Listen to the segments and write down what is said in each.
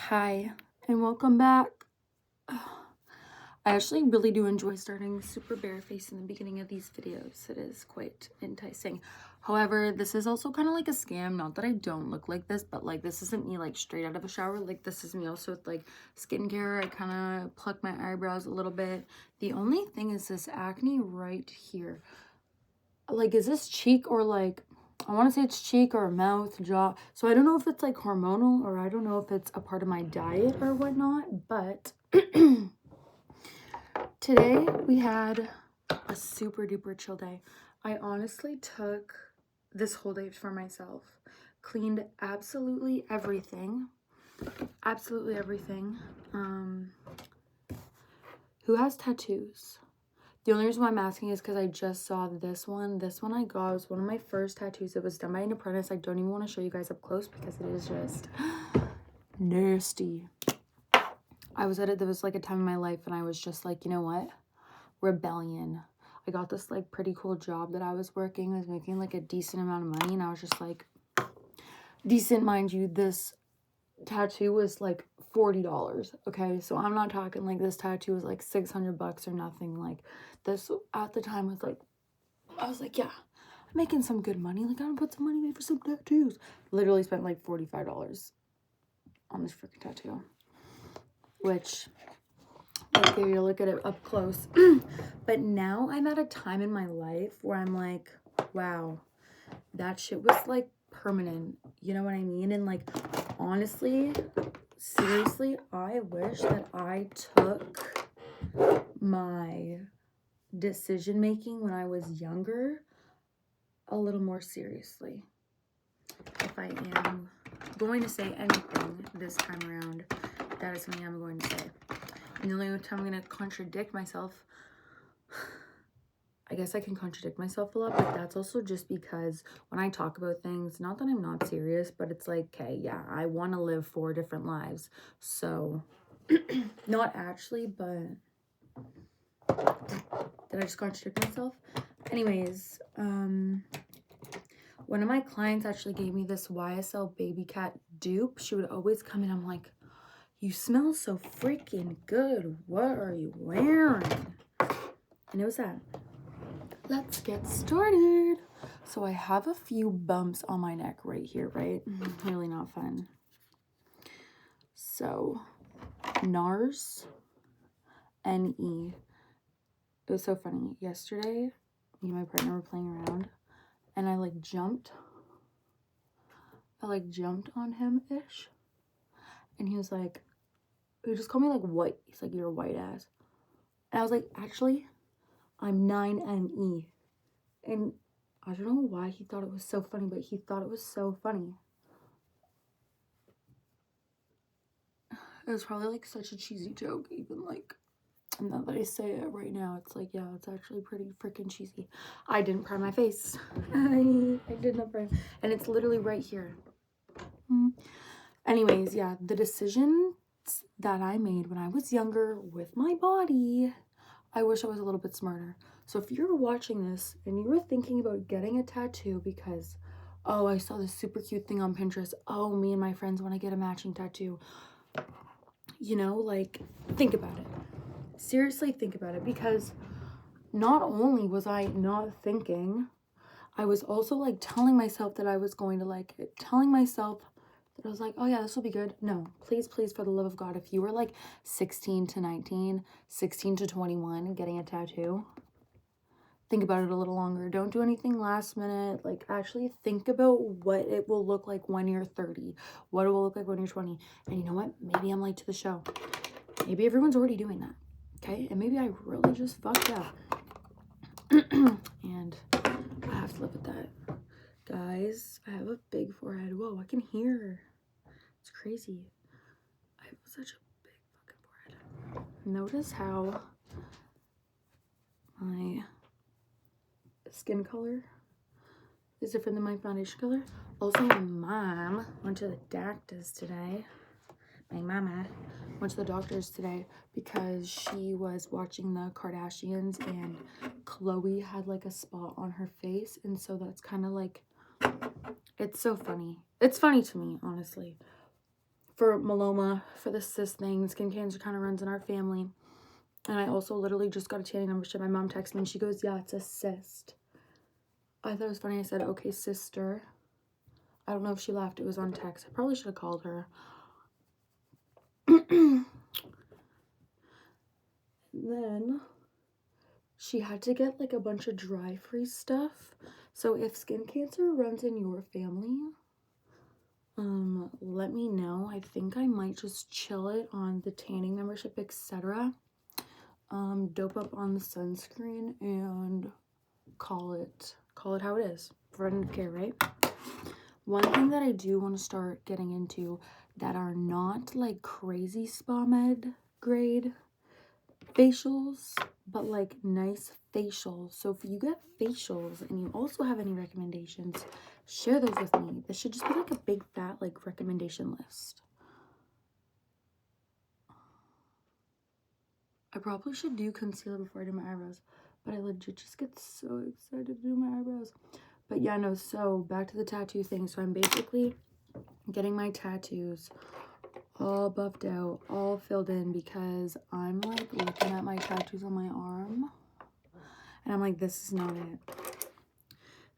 Hi, and welcome back. I actually really do enjoy starting super barefaced in the beginning of these videos. It is quite enticing. However, this is also kind of like a scam. Not that I don't look like this, but like this isn't me like straight out of a shower. Like this is me also with like skincare. I kind of pluck my eyebrows a little bit. The only thing is this acne right here. Like, is this cheek or like, I want to say it's cheek or mouth, jaw. So I don't know if it's like hormonal or I don't know if it's a part of my diet or whatnot, but today we had a super duper chill day. I honestly took this whole day for myself, cleaned absolutely everything. Absolutely everything. Who has tattoos? The only reason why I'm asking is because I just saw this one. This one I got was one of my first tattoos. It was done by an apprentice. I don't even want to show you guys up close because it is just nasty. I was at it. There was like a time in my life and I was just like, you know what? Rebellion. I got this like pretty cool job that I was working. I was making like a decent amount of money and I was just like, decent, mind you, this tattoo was like $40. Okay, so I'm not talking like this tattoo was like 600 bucks or nothing. Like this at the time was like, I was like, yeah, I'm making some good money. Like, I'm gonna put some money away for some tattoos. Literally spent like $45 on this freaking tattoo. Which, like, if you look at it up close. But now I'm at a time in my life where I'm like, wow, that shit was like permanent. You know what I mean? And like, honestly, seriously, I wish that I took my decision making when I was younger a little more seriously. If I am going to say anything this time around, that is something I'm going to say. And the only time I'm going to contradict myself, I guess I can contradict myself a lot, but that's also just because when I talk about things, not that I'm not serious, but it's like, okay, yeah, I want to live 4 different lives. So, not actually, but did I just contradict myself? Anyways, one of my clients actually gave me this YSL baby cat dupe. She would always come in. I'm like, you smell so freaking good. What are you wearing? And it was that. Let's get started. So I have a few bumps on my neck right here, right? Really not fun. So NARS, NE. It was so funny. Yesterday, me and my partner were playing around and I jumped on him-ish. And he was like, he just called me like white. He's like, you're a white ass. And I was like, actually, I'm 9NE. And I don't know why he thought it was so funny, but he thought it was so funny. It was probably like such a cheesy joke, even like, now that I say it right now, it's like, yeah, it's actually pretty freaking cheesy. I didn't prime my face. I did not prime. And it's literally right here. Anyways, yeah, the decisions that I made when I was younger with my body, I wish I was a little bit smarter. So if you're watching this and you were thinking about getting a tattoo because, oh, I saw this super cute thing on Pinterest. Oh, me and my friends want to get a matching tattoo. You know, like, think about it. Seriously, think about it. Because not only was I not thinking, I was also like telling myself that I was going to like it. Telling myself that I was like, oh yeah, this will be good. No, please, please, for the love of God, if you were like 16 to 19, 16 to 21 getting a tattoo, think about it a little longer. Don't do anything last minute. Like, actually think about what it will look like when you're 30, what it will look like when you're 20. And you know what? Maybe I'm late to the show. Maybe everyone's already doing that. Okay? And maybe I really just fucked up. And I have to live with that. Guys, I have a big forehead. Whoa, I can hear. It's crazy. I have such a big fucking forehead. Notice how my skin color is different than my foundation color. Also, my mom went to the doctors today. My mama went to the doctors today because she was watching the Kardashians and Khloe had like a spot on her face. And so that's kind of like, it's so funny. It's funny to me, honestly. for myeloma, for the cyst thing. Skin cancer kind of runs in our family. And I also literally just got a tanning membership. My mom texted me and she goes, yeah, it's a cyst. I thought it was funny. I said, okay, sister. I don't know if she laughed. It was on text. I probably should have called her. Then she had to get like a bunch of dry freeze stuff. So if skin cancer runs in your family, let me know. I think I might just chill it on the tanning membership, etc. Dope up on the sunscreen and call it how it is. Preventative care, right? One thing that I do want to start getting into that are not like crazy spa med grade facials, but like nice facials. So if you get facials and you also have any recommendations, share those with me. This should just be like a big fat like recommendation list. I probably should do concealer before I do my eyebrows, but I legit just get so excited to do my eyebrows. But yeah, no, so back to the tattoo thing. So I'm basically getting my tattoos all buffed out, all filled in, because I'm like looking at my tattoos on my arm and I'm like, this is not it.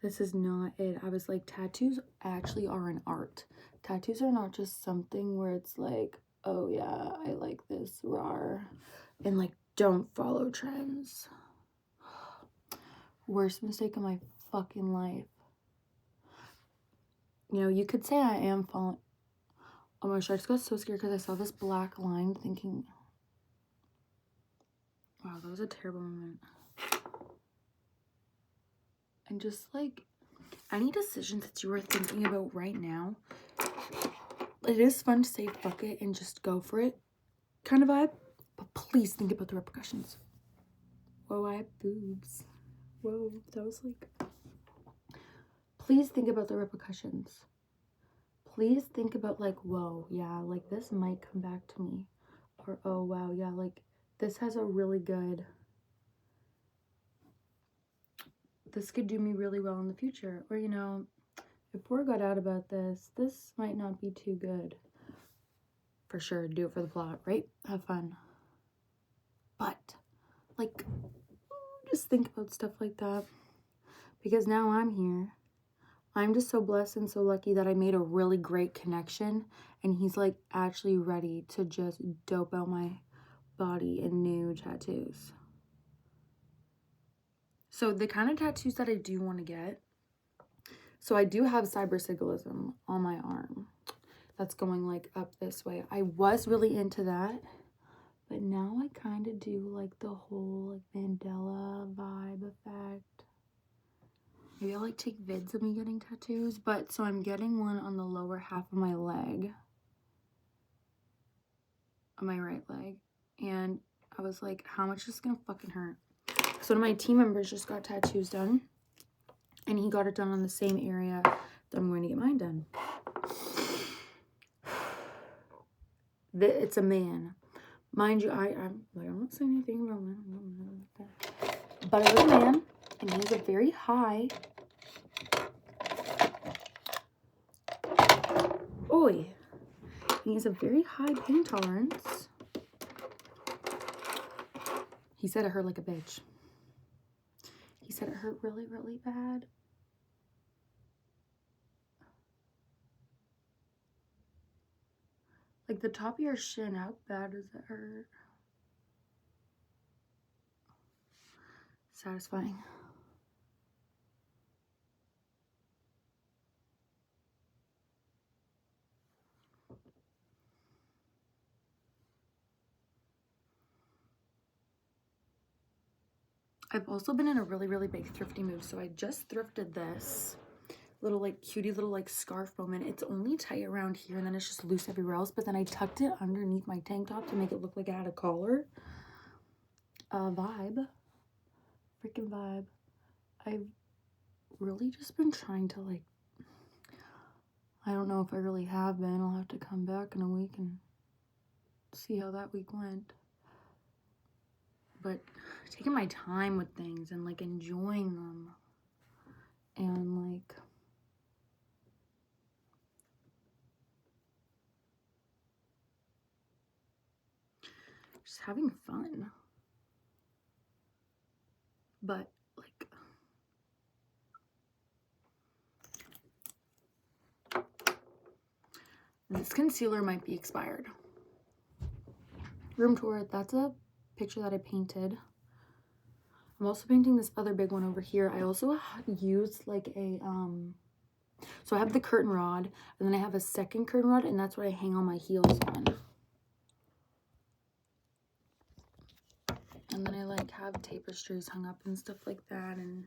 This is not it. I was like, tattoos actually are an art. Tattoos are not just something where it's like, oh yeah, I like this, rawr, and like don't follow trends. Worst mistake of my fucking life. You know, you could say I am following. Oh my gosh, I just got so scared because I saw this black line thinking, wow, that was a terrible moment. And just like any decisions that you are thinking about right now, it is fun to say fuck it and just go for it kind of vibe, but please think about the repercussions. Whoa, I have boobs. Whoa, that was like, please think about the repercussions. Please think about like, whoa, yeah, like this might come back to me. Or, oh wow, yeah, like this has a really good, this could do me really well in the future. Or, you know, if word got out about this, this might not be too good. For sure, do it for the plot, right? Have fun. But, like, just think about stuff like that. Because now I'm here. I'm just so blessed and so lucky that I made a really great connection. And he's, like, actually ready to just dope out my body in new tattoos. So, the kind of tattoos that I do want to get. So, I do have cybersigillism on my arm. That's going, like, up this way. I was really into that. But now I kind of do like the whole like Mandela vibe effect. Maybe I'll like take vids of me getting tattoos. But so I'm getting one on the lower half of my leg. On my right leg. And I was like, how much is this gonna fucking hurt? So one of my team members just got tattoos done. And he got it done on the same area that I'm going to get mine done. It's a man. Mind you, I'm not saying anything about men, but it was a man, and he's a very high. Oi, he has a very high pain tolerance. He said it hurt like a bitch. He said it hurt really, really bad. Like the top of your shin, how bad does it hurt? Satisfying. I've also been in a really, really big thrifty move. So I just thrifted this little like cutie little like scarf moment. It's only tight around here and then it's just loose everywhere else. But then I tucked it underneath my tank top to make it look like I had a collar. Vibe. Freaking vibe. I've really just been trying to like, I don't know if I really have been. I'll have to come back in a week and see how that week went. But taking my time with things and like enjoying them and like just having fun. But like, this concealer might be expired. Room tour, that's a picture that I painted. I'm also painting this other big one over here. I also used like a so I have the curtain rod, and then I have a second curtain rod, and that's what I hang all my heels on. And then I like have tapestries hung up and stuff like that, and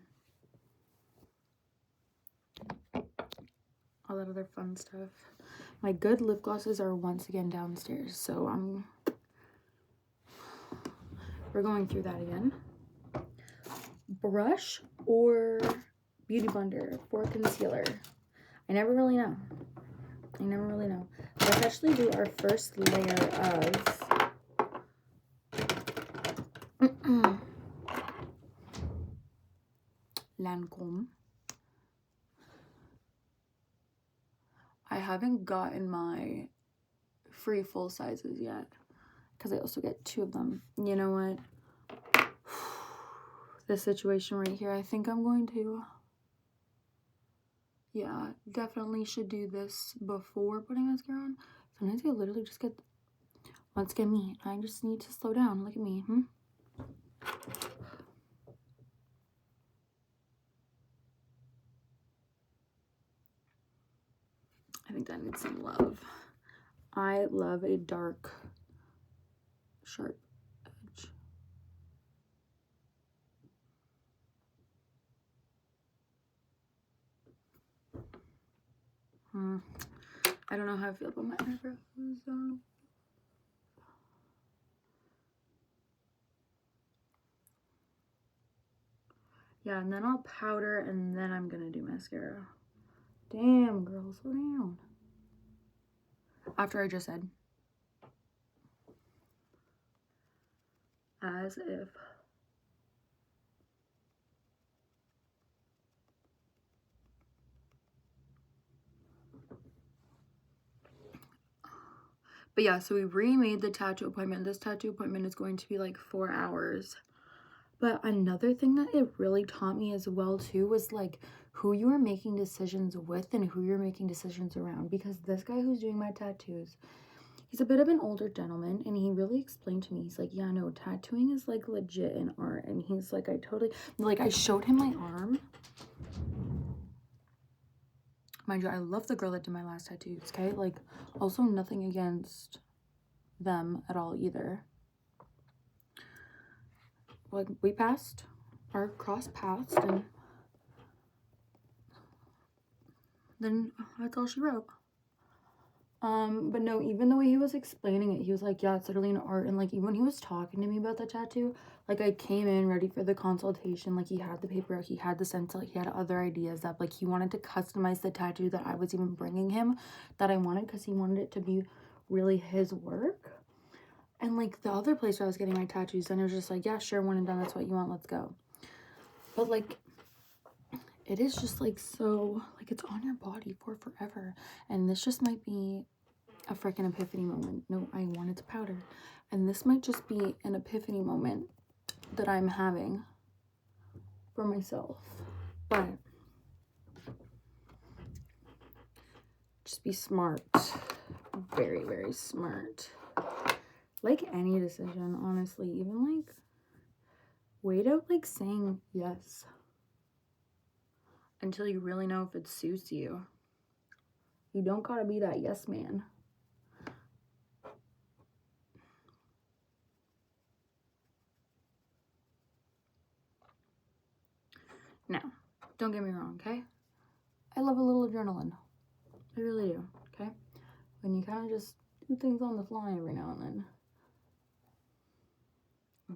all that other fun stuff. My good lip glosses are once again downstairs, so we're going through that again. Brush or beauty blender for concealer? I never really know. Let's actually do our first layer of Lancome. I haven't gotten my free full sizes yet because I also get 2 of them. You know what? This situation right here, I think I'm going to, yeah, definitely should do this before putting mascara on. Sometimes I literally just get, once again, me. I just need to slow down. Look at me. I think that needs some love. I love a dark, sharp edge. I don't know how I feel about my eyebrows. Yeah, and then I'll powder, and then I'm gonna do mascara. Damn, girl, slow down. After I just said, as if. But yeah, so we remade the tattoo appointment. This tattoo appointment is going to be like 4 hours. But another thing that it really taught me as well too was like who you are making decisions with and who you're making decisions around. Because this guy who's doing my tattoos, he's a bit of an older gentleman, and he really explained to me, he's like, yeah, no, tattooing is like legit an art. And he's like, I showed him my arm. Mind you, I love the girl that did my last tattoos, okay? Like, also nothing against them at all either. Like, we passed our cross paths, and then that's all she wrote. But no, even the way he was explaining it, he was like, yeah, it's literally an art. And like, even when he was talking to me about the tattoo, like, I came in ready for the consultation. Like, he had the paper, he had the stencil, he had other ideas that like he wanted to customize the tattoo that I was even bringing him, that I wanted, because he wanted it to be really his work. And like the other place where I was getting my tattoos, and it was just like, yeah, sure, one and done, that's what you want, let's go. But like, it is just like, so like, it's on your body for forever. And this just might be a freaking epiphany moment. No, I wanted to powder. And this might just be an epiphany moment that I'm having for myself. But just be smart. Very, very smart. Like any decision, honestly, even like, wait out like saying yes until you really know if it suits you. You don't gotta be that yes man. Now, don't get me wrong, okay? I love a little adrenaline. I really do, okay? When you kind of just do things on the fly every now and then.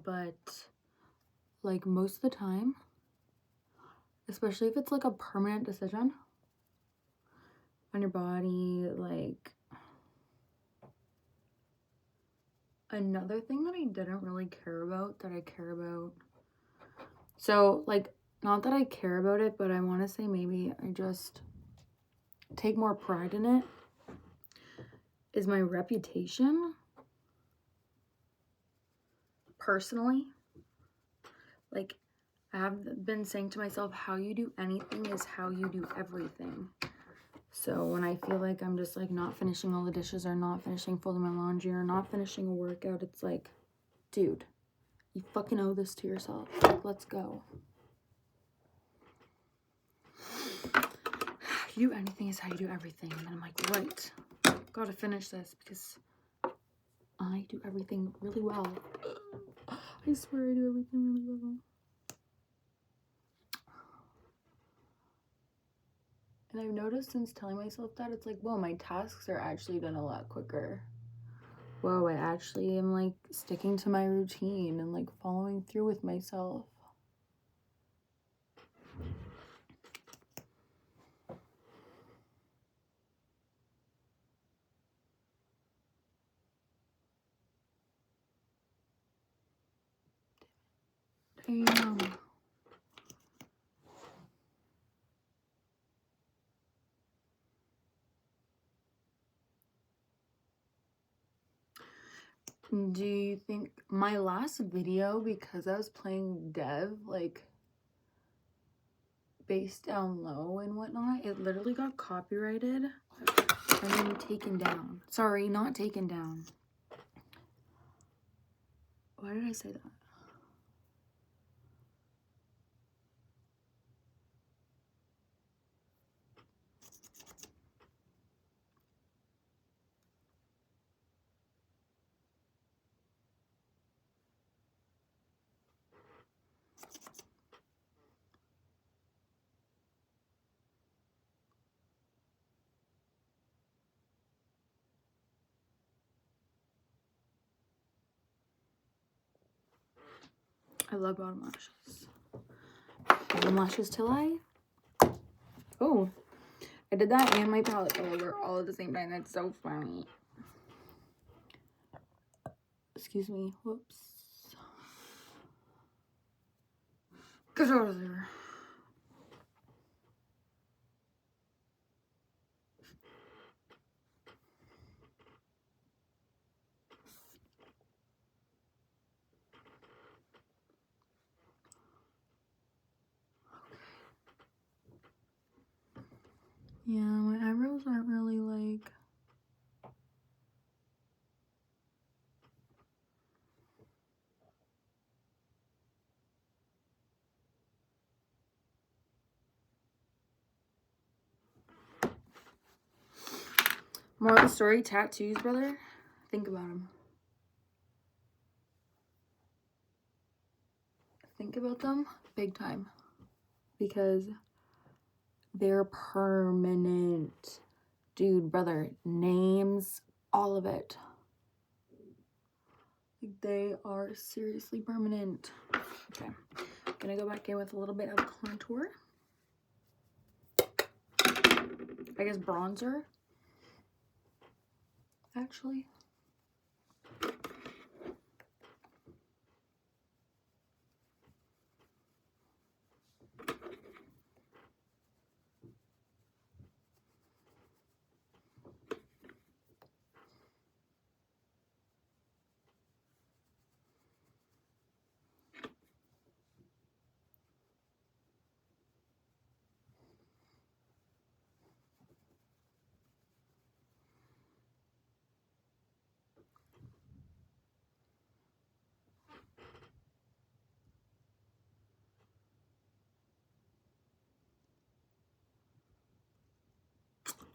But, like, most of the time, especially if it's, like, a permanent decision on your body, like, another thing that I didn't really care about that I care about. So, like, not that I care about it, but I want to say maybe I just take more pride in it, is my reputation. personally, like, I have been saying to myself, how you do anything is how you do everything. So when I feel like I'm just like not finishing all the dishes or not finishing folding my laundry or not finishing a workout, it's like, dude, you fucking owe this to yourself. Like, let's go. You do anything is how you do everything. And then I'm like, right, gotta finish this because I do everything really well. I swear I do everything really well. And I've noticed since telling myself that, it's like, whoa, my tasks are actually done a lot quicker. Whoa, I actually am like sticking to my routine and like following through with myself. Damn. Do you think my last video, because I was playing Dev, like bass down low and whatnot, it literally got copyrighted and then taken down. Sorry, not taken down. Why did I say that? I love bottom lashes. Bottom lashes till I... Oh, I did that and my palette roller all at the same time. That's so funny. Excuse me. Whoops. Get out of there. Yeah, my eyebrows aren't really like... Moral of the story, tattoos, brother. Think about them. Think about them big time. Because they're permanent. Dude, brother, names, all of it. Like, they are seriously permanent. Okay, I'm gonna go back in with a little bit of contour. I guess bronzer, actually.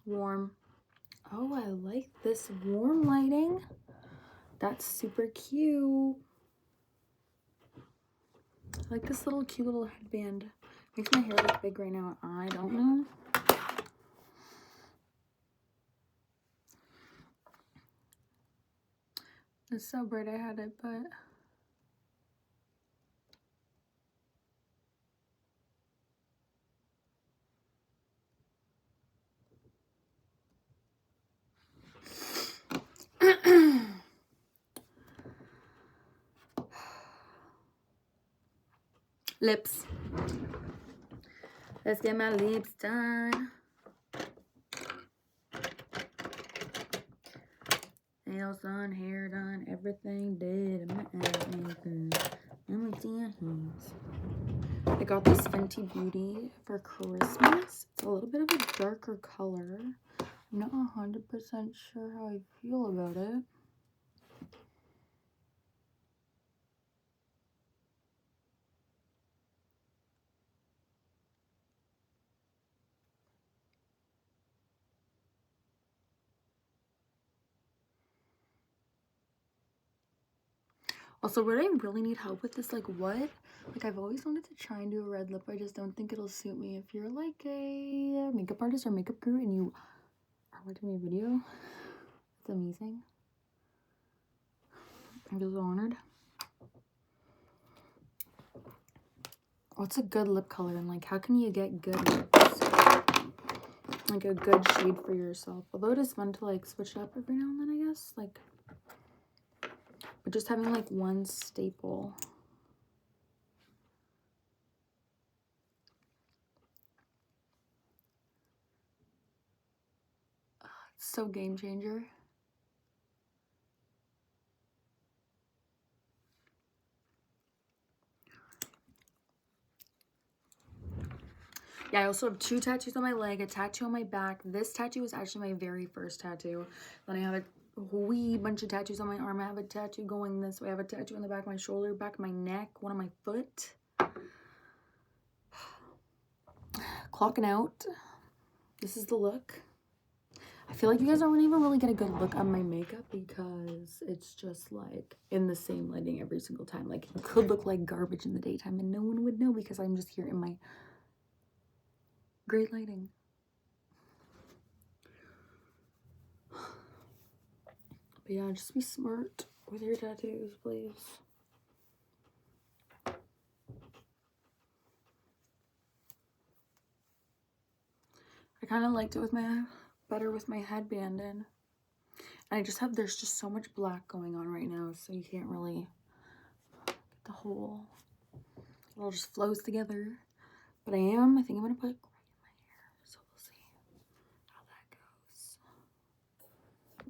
Warm. Oh, I like this warm lighting. That's super cute. I like this little cute little headband. Makes my hair look big right now. I don't know. It's so bright I had it, but... Lips. Let's get my lips done. And nails done, hair done, everything did. I got this Fenty Beauty for Christmas. It's a little bit of a darker color. I'm not 100% sure how I feel about it. Also, what I really need help with is like I've always wanted to try and do a red lip. I just don't think it'll suit me. If you're like a makeup artist or makeup guru and you are watching my video, it's amazing. I feel so honored. What's a good lip color and like how can you get good lips? Like a good shade for yourself. Although it is fun to like switch it up every now and then, I guess. Like, but just having like one staple. It's so game changer. Yeah, I also have 2 tattoos on my leg, a tattoo on my back. This tattoo was actually my very first tattoo. Then I have a wee bunch of tattoos on my arm. I have a tattoo going this way. I have a tattoo on the back of my shoulder, back of my neck, one on my foot. Clocking out. This is the look. I feel like you guys don't even really get a good look at my makeup because it's just like in the same lighting every single time. Like it could look like garbage in the daytime and no one would know because I'm just here in my great lighting. But yeah, just be smart with your tattoos, please. I kind of liked it with my better with my headband in. And I just have, there's just so much black going on right now, so you can't really get the whole, it all just flows together. But I think I'm gonna put